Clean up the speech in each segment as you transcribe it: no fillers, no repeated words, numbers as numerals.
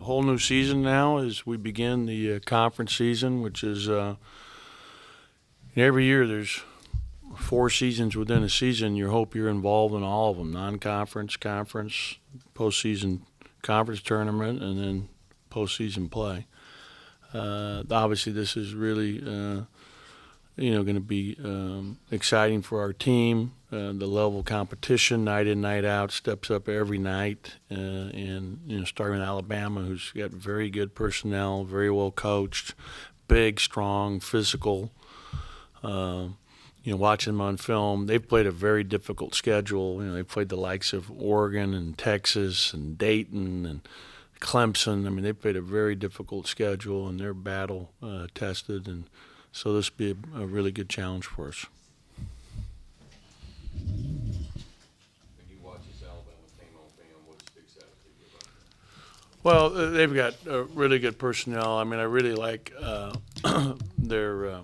whole new season now as we begin the conference season, which is every year there's 4 seasons within a season. You hope you're involved in all of them: non-conference, conference, postseason, conference tournament, and then postseason play. Obviously, this is really going to be exciting for our team. The level of competition, night in, night out, steps up every night. And starting with Alabama, who's got very good personnel, very well coached, big, strong, physical. Watching them on film, they've played a very difficult schedule. They played the likes of Oregon and Texas and Dayton and Clemson. I mean, they played a very difficult schedule, and they're battle tested, and so this will be a really good challenge for us. When you watch this Alabama team on film, what sticks out to you about them? Well, they've got really good personnel. I mean, I really like their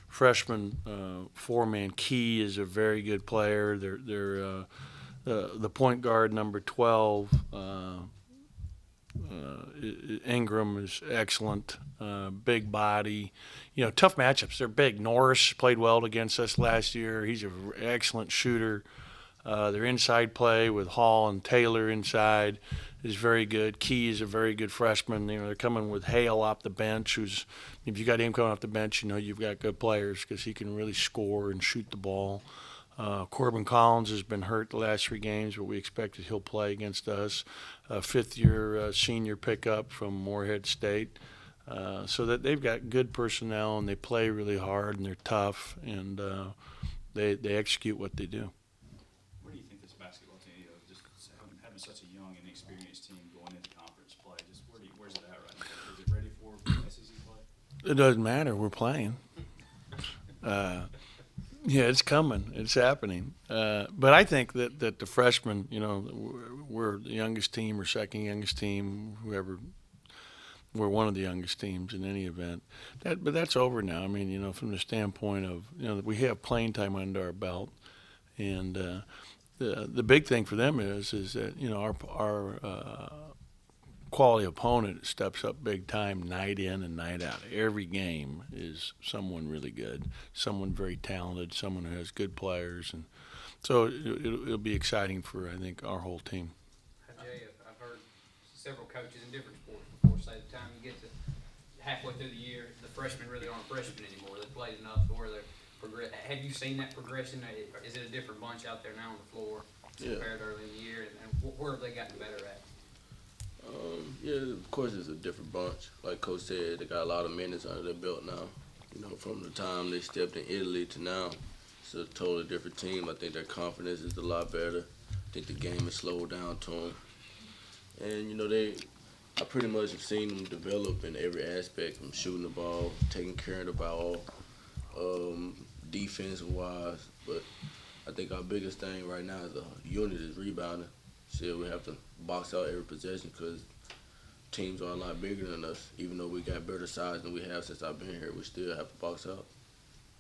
freshman four-man Key is a very good player. The point guard, number 12, Ingram is excellent. Big body. Tough matchups. They're big. Norris played well against us last year. He's an excellent shooter. Their inside play with Hall and Taylor inside is very good. Key is a very good freshman. They're coming with Hale off the bench, who's, if you got him coming off the bench, you've got good players because he can really score and shoot the ball. Corbin Collins has been hurt the last 3 games, but we expect that he'll play against us. Fifth-year senior pickup from Morehead State. So that they've got good personnel, and they play really hard, and they're tough, and they execute what they do. Where do you think this basketball team, just having such a young and experienced team going into conference play, just where's it at right now? Is it ready for SEC play? It doesn't matter. We're playing. Yeah, it's coming. It's happening. But I think that the freshmen, we're the youngest team or second youngest team, whoever. We're one of the youngest teams in any event. But that's over now. I mean, from the standpoint of, we have playing time under our belt. And the big thing for them is that, our quality opponent steps up big time night in and night out. Every game is someone really good, someone very talented, someone who has good players. And so it'll be exciting for, I think, our whole team. Jay, I've heard several coaches in different sports before say the time you get to halfway through the year, the freshmen really aren't freshmen anymore. They've played enough to where they're progress. Have you seen that progression? Is it a different bunch out there now on the floor compared to early in the year? And where have they gotten better at? Yeah, of course it's a different bunch. Like Coach said, they got a lot of minutes under their belt now. From the time they stepped in Italy to now, it's a totally different team. I think their confidence is a lot better. I think the game has slowed down to them. And, I pretty much have seen them develop in every aspect, from shooting the ball, taking care of the ball, defensive-wise. But I think our biggest thing right now is the unit is rebounding. So we have to box out every possession because teams are a lot bigger than us. Even though we got better size than we have since I've been here, we still have to box out.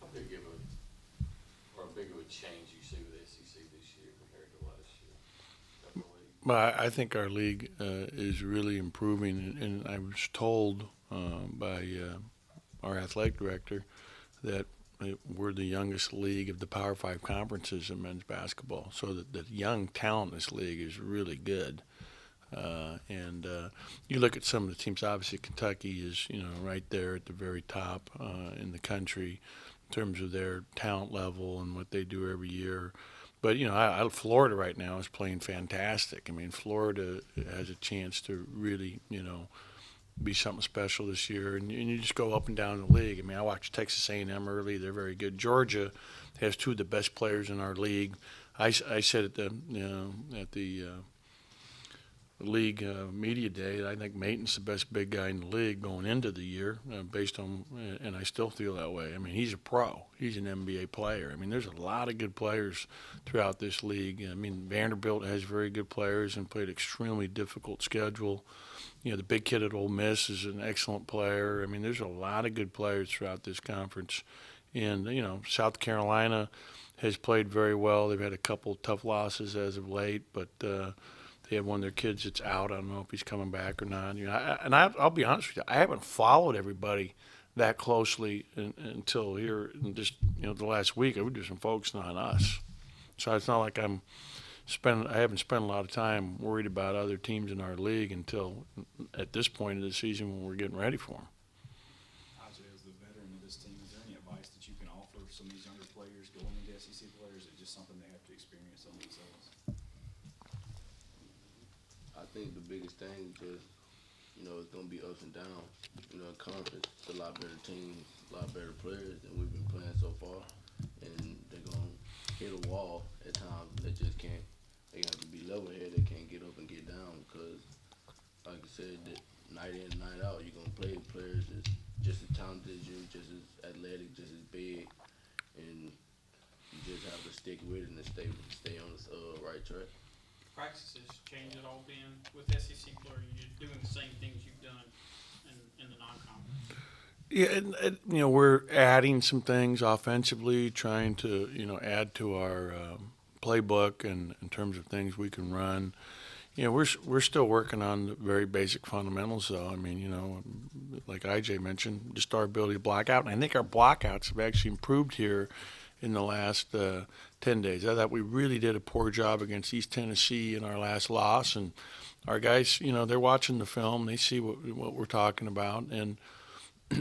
How big of a change you see with SEC this year compared to last year? Well, I think our league is really improving, and I was told by our athletic director that we're the youngest league of the Power 5 conferences in men's basketball. So that the young talent in this league is really good. And you look at some of the teams. Obviously, Kentucky is right there at the very top in the country in terms of their talent level and what they do every year. But Florida right now is playing fantastic. I mean, Florida has a chance to really be something special this year, and you just go up and down the league. I mean, I watched Texas A&M early; they're very good. Georgia has 2 of the best players in our league. I said at the league media day, I think Mayton's the best big guy in the league going into the year, based on, and I still feel that way. I mean, he's a pro. He's an NBA player. I mean, there's a lot of good players throughout this league. I mean, Vanderbilt has very good players and played extremely difficult schedule. The big kid at Ole Miss is an excellent player. I mean, there's a lot of good players throughout this conference. And, South Carolina has played very well. They've had a couple tough losses as of late, but they had one of their kids that's out. I don't know if he's coming back or not. I'll be honest with you, I haven't followed everybody that closely until here in just the last week. I would do some focusing on us, so it's not like I haven't spent a lot of time worried about other teams in our league until at this point of the season when we're getting ready for them. Ajay, as the veteran of this team, is there any advice that you can offer some of these younger players going into SEC players? Is it just something they have to experience on themselves? I think the biggest thing is just, it's gonna be ups and downs. Conference, it's a lot better teams, a lot better players than we've been playing so far, and they're gonna hit a wall at times. They just can't. They have to be level-headed. They can't get up and get down because, like I said, that night in and night out, you're gonna play players that's just as talented as you, just as athletic, just as big, and you just have to stick with it and stay on the right track. Practices change at all, Ben, with SEC play? You're doing the same things you've done in the non-conference? Yeah, and we're adding some things offensively, trying to add to our playbook and in terms of things we can run. We're still working on the very basic fundamentals, though. I mean, like IJ mentioned, just our ability to block out. And I think our blockouts have actually improved here in the last 10 days. I thought we really did a poor job against East Tennessee in our last loss, and our guys, they're watching the film, they see what we're talking about, and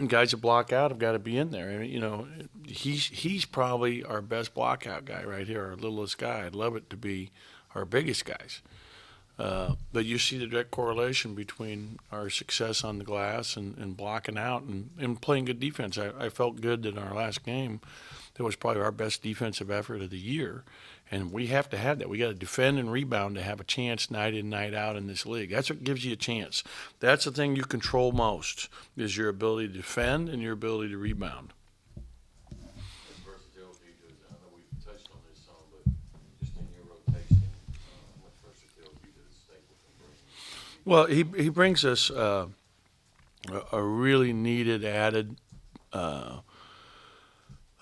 guys that block out have got to be in there. I mean, he's probably our best blockout guy right here, our littlest guy. I'd love it to be our biggest guys. But you see the direct correlation between our success on the glass and blocking out and playing good defense. I felt good that in our last game, that was probably our best defensive effort of the year. And we have to have that. We got to defend and rebound to have a chance night in, night out in this league. That's what gives you a chance. That's the thing you control most, is your ability to defend and your ability to rebound. As versatility does, I know we've touched on this some, but just in your rotation, how much versatility does Stapleton bring? Well, he brings us a really needed added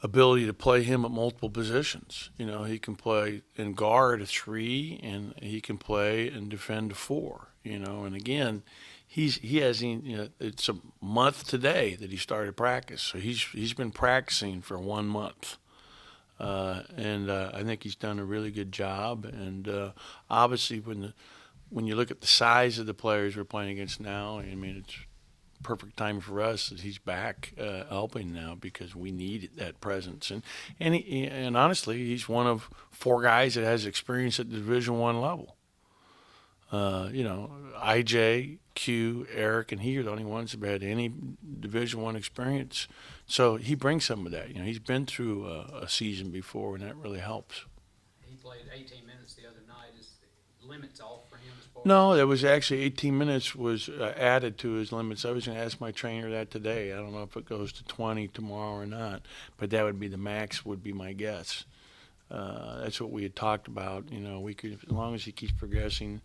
ability to play him at multiple positions. He can play in guard a 3, and he can play and defend a 4. And again, he hasn't. It's a month today that he started practice, so he's been practicing for 1 month. And I think he's done a really good job. And obviously, when you look at the size of the players we're playing against now, I mean, it's perfect time for us that he's back helping now, because we need that presence. And honestly, he's one of 4 guys that has experience at the Division I level. IJ, Q, Eric, and he are the only ones that have had any Division I experience. So he brings some of that. He's been through a season before, and that really helps. He played 18 minutes the other night. Is the limits off for him as far No, there was actually 18 minutes was added to his limits. I was going to ask my trainer that today. I don't know if it goes to 20 tomorrow or not, but that would be the max, would be my guess. That's what we had talked about. We could, as long as he keeps progressing,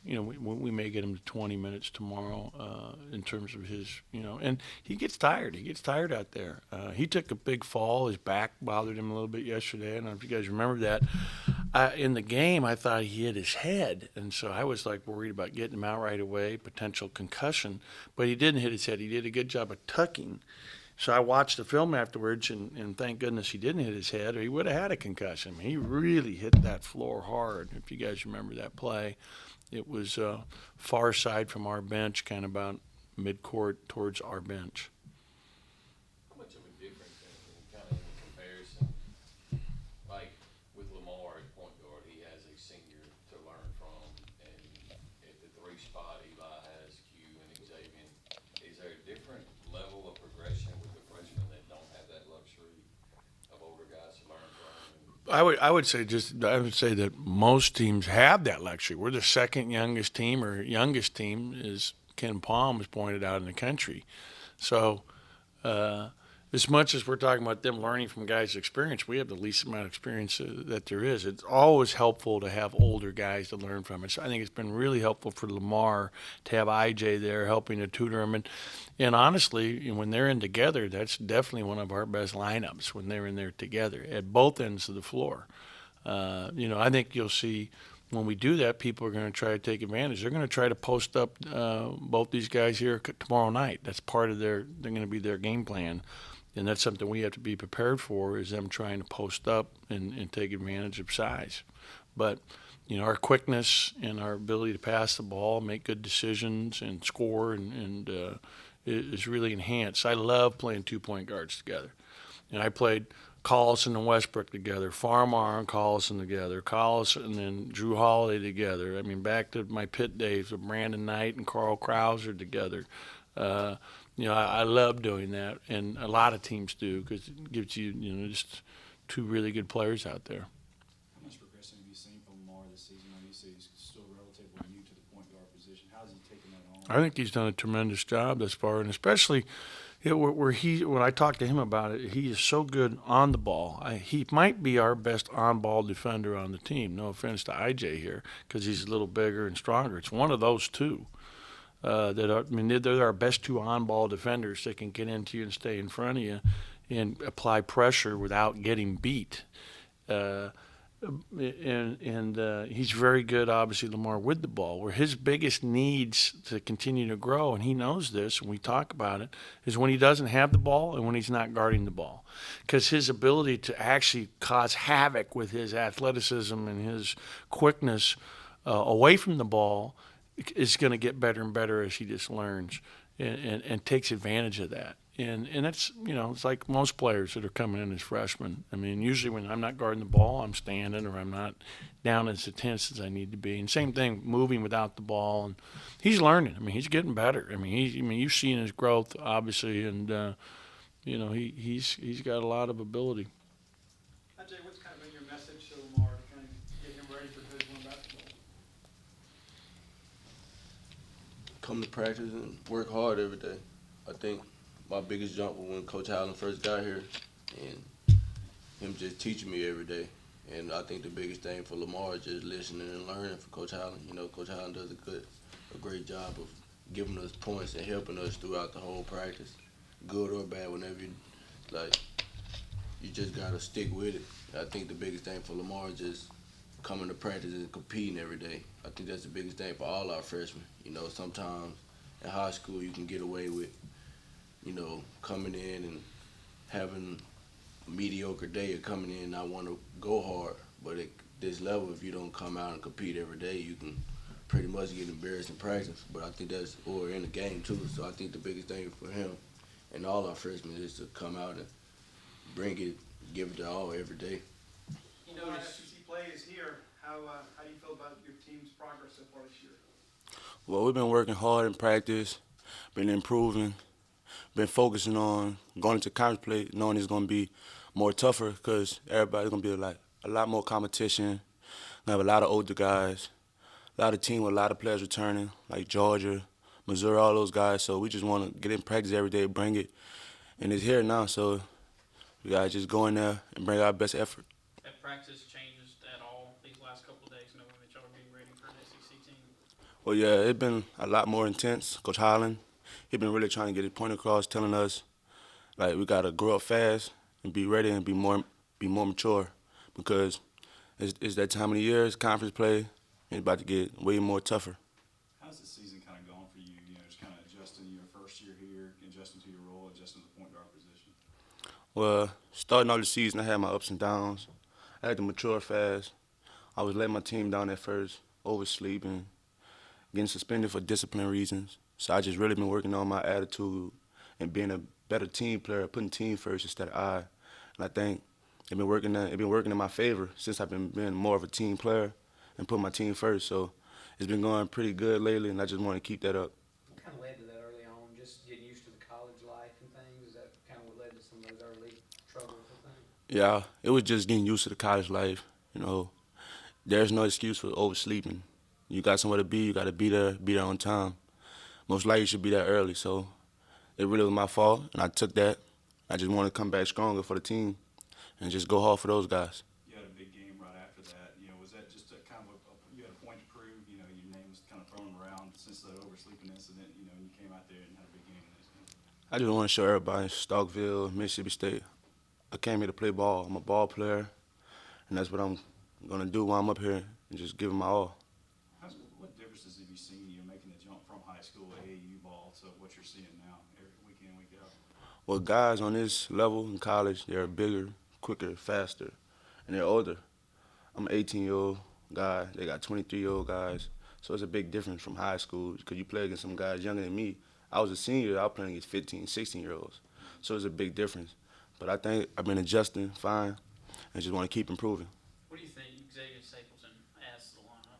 we may get him to 20 minutes tomorrow in terms of his, and he gets tired. He gets tired out there. He took a big fall. His back bothered him a little bit yesterday. I don't know if you guys remember that. In the game, I thought he hit his head, and so I was worried about getting him out right away, potential concussion. But he didn't hit his head. He did a good job of tucking. So I watched the film afterwards, and thank goodness he didn't hit his head, or he would have had a concussion. He really hit that floor hard. If you guys remember that play, it was far side from our bench, kind of about mid-court towards our bench. How much of a difference in kind of in comparison, like with Lamar at point guard, he has a senior to learn from, and at the 3 spot, Eli has Q and Xavier. Is there a different level of progression with the freshmen that don't have that luxury of older guys to learn from? I would say that most teams have that luxury. We're the second youngest team, or youngest team, as Ken Palm has pointed out, in the country. So as much as we're talking about them learning from guys' experience, we have the least amount of experience that there is. It's always helpful to have older guys to learn from. I think it's been really helpful for Lamar to have IJ there helping to tutor him. And honestly, when they're in together, that's definitely one of our best lineups, when they're in there together at both ends of the floor. I think you'll see when we do that, people are going to try to take advantage. They're going to try to post up both these guys here tomorrow night. That's part of they're going to be their game plan. And that's something we have to be prepared for, is them trying to post up and take advantage of size. But, our quickness and our ability to pass the ball, make good decisions, and score and is really enhanced. I love playing 2-point guards together. And I played Collison and Westbrook together, Farmar and Collison together, Collison and Drew Holiday together. I mean, back to my Pitt days with Brandon Knight and Carl Krauser together. I love doing that, and a lot of teams do, because it gives you, just two really good players out there. How much progression have you seen from Lamar this season? I know you say he's still relatively new to the point guard position. How's he taking that on? I think he's done a tremendous job thus far, and especially when I talked to him about it, he is so good on the ball. He might be our best on-ball defender on the team. No offense to IJ here, because he's a little bigger and stronger. It's one of those two. They're our best two on-ball defenders that can get into you and stay in front of you and apply pressure without getting beat. He's very good, obviously, Lamar, with the ball. Where his biggest needs to continue to grow, and he knows this, and we talk about it, is when he doesn't have the ball and when he's not guarding the ball. Because his ability to actually cause havoc with his athleticism and his quickness away from the ball is going to get better and better as he just learns and takes advantage of that. And that's, it's like most players that are coming in as freshmen. I mean, usually when I'm not guarding the ball, I'm standing or I'm not down as intense as I need to be. And same thing, moving without the ball. And he's learning. I mean, he's getting better. I mean, you've seen his growth, obviously, and, he's got a lot of ability. Ajay, what's kind of been your message to Lamar to kind of get him ready for Division I basketball? Come to practice and work hard every day. I think my biggest jump was when Coach Howland first got here, and him just teaching me every day. And I think the biggest thing for Lamar is just listening and learning from Coach Howland. Coach Howland does a great job of giving us points and helping us throughout the whole practice, good or bad. Whenever you just gotta stick with it. I think the biggest thing for Lamar is just coming to practice and competing every day. I think that's the biggest thing for all our freshmen. Sometimes in high school you can get away with, coming in and having a mediocre day or coming in and not want to go hard. But at this level, if you don't come out and compete every day, you can pretty much get embarrassed in practice. But I think or in the game too. So I think the biggest thing for him and all our freshmen is to come out and bring it, give it to all every day. SEC play is here. How do you feel about your team's progress so far this year? Well, we've been working hard in practice, been improving, been focusing on going into conference play, knowing it's going to be more tougher because everybody's going to be a lot more competition. We have a lot of older guys, a lot of team with a lot of players returning, like Georgia, Missouri, all those guys. So we just want to get in practice every day, bring it, and it's here now. So we got to just go in there and bring our best effort. Have practice changes at all these last couple of days, knowing that y'all are getting ready for an SEC team? Well, yeah, it's been a lot more intense. Coach Howland, he been really trying to get his point across, telling us, we got to grow up fast and be ready and be more mature because it's that time of the year, it's conference play, and it's about to get way more tougher. How's the season kind of gone for you? Just kind of adjusting your first year here, adjusting to your role, adjusting to the point guard position. Well, starting out the season, I had my ups and downs. I had to mature fast. I was letting my team down at first, oversleeping, getting suspended for discipline reasons. So I just really been working on my attitude and being a better team player, putting team first instead of I. And I think it's been working in my favor since I've been being more of a team player and putting my team first. So it's been going pretty good lately, and I just want to keep that up. What kind of led to that early on, just getting used to the college life and things? Is that kind of what led to some of those early troubles and things? Yeah, it was just getting used to the college life. There's no excuse for oversleeping. You got somewhere to be, you got to be there on time. Most likely you should be there early, so it really was my fault, and I took that. I just wanted to come back stronger for the team and just go hard for those guys. You had a big game right after that. Was that just you had a point to prove? Your name was kind of thrown around since that oversleeping incident. And you came out there and had a big game in this game. I just want to show everybody, Starkville, Mississippi State, I came here to play ball. I'm a ball player, and that's what I'm going to do while I'm up here and just give it my all. What differences have you seen, making the jump from high school AAU ball to what you're seeing now, every week in, week out? Well, guys on this level in college, they're bigger, quicker, faster, and they're older. I'm an 18-year-old guy. They got 23-year-old guys. So it's a big difference from high school because you play against some guys younger than me. I was a senior. I was playing against 15, 16-year-olds. So it's a big difference. But I think I've been adjusting fine and just want to keep improving. What do you think Xavier Stapleton adds to the lineup?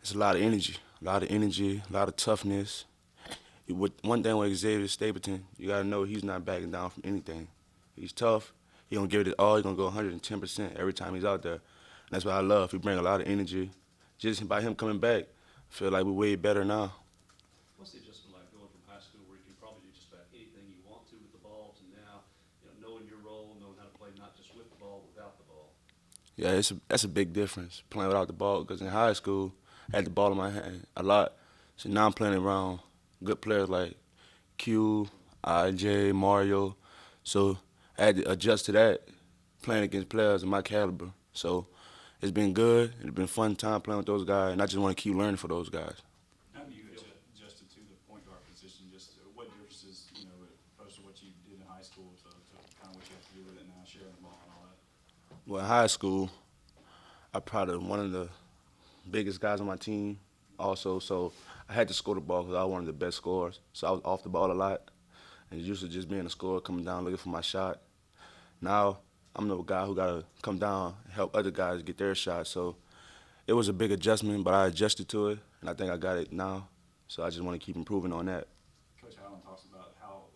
It's a lot of energy, a lot of toughness. One thing with Xavier Stapleton, you got to know he's not backing down from anything. He's tough. He gonna give it all. He's gonna go 110% every time he's out there. And that's what I love. He bring a lot of energy. Just by him coming back, I feel like we're way better now. What's the adjustment like going from high school where you can probably do just about anything you want to with the ball to now, knowing your role, knowing how to play not just with the ball, without the ball? Yeah, that's a big difference playing without the ball. Because in high school, I had the ball in my hand a lot. So now I'm playing around good players like Q, IJ, Mario. So I had to adjust to that, playing against players of my caliber. So it's been good. It's been a fun time playing with those guys, and I just want to keep learning for those guys. How do you adjusted to the point guard position? Just what differences, opposed to what you did in high school to kind of what you have to do with it now, sharing the ball and all that? Well, in high school, I probably one of the biggest guys on my team also, so I had to score the ball because I was one of the best scorers. So I was off the ball a lot, and it used to just being a scorer, coming down looking for my shot. Now I'm the guy who got to come down and help other guys get their shot. So it was a big adjustment, but I adjusted to it, and I think I got it now. So I just want to keep improving on that. Coach Howland talks about how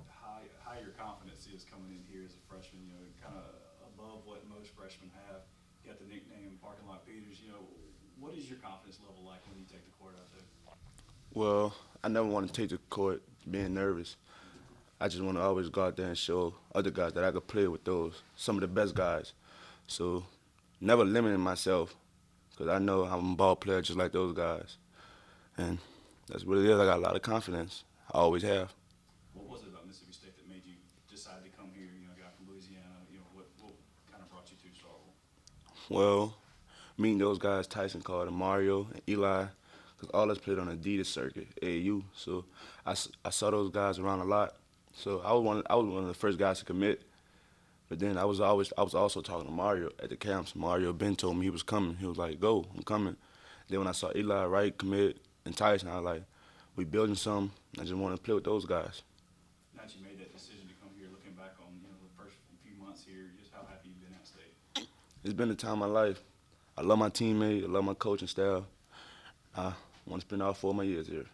high your confidence is coming in here as a freshman, kind of above what most freshmen have. You got the nickname Parking Lot Peters. What is your confidence level like when you take the court out there? Well, I never want to take the court being nervous. I just want to always go out there and show other guys that I could play with some of the best guys. So never limiting myself because I know I'm a ball player just like those guys. And that's what it is. I got a lot of confidence. I always have. What was it about Mississippi State that made you decide to come here? A guy from Louisiana. What kind of brought you to Starkville? Well, meeting those guys, Tyson Carter, Mario, and Eli, because all us played on the Adidas circuit, AAU. So I saw those guys around a lot. So I was one of the first guys to commit. But then I was also talking to Mario at the camps. Mario Ben told me he was coming. He was like, "Go, I'm coming." Then when I saw Eli Wright commit and Tyson, I was like, "We building something." I just want to play with those guys. Now that you made that decision to come here, looking back on the first few months here, just how happy you've been at State? It's been the time of my life. I love my teammates. I love my coaching staff. I want to spend all 4 of my years here.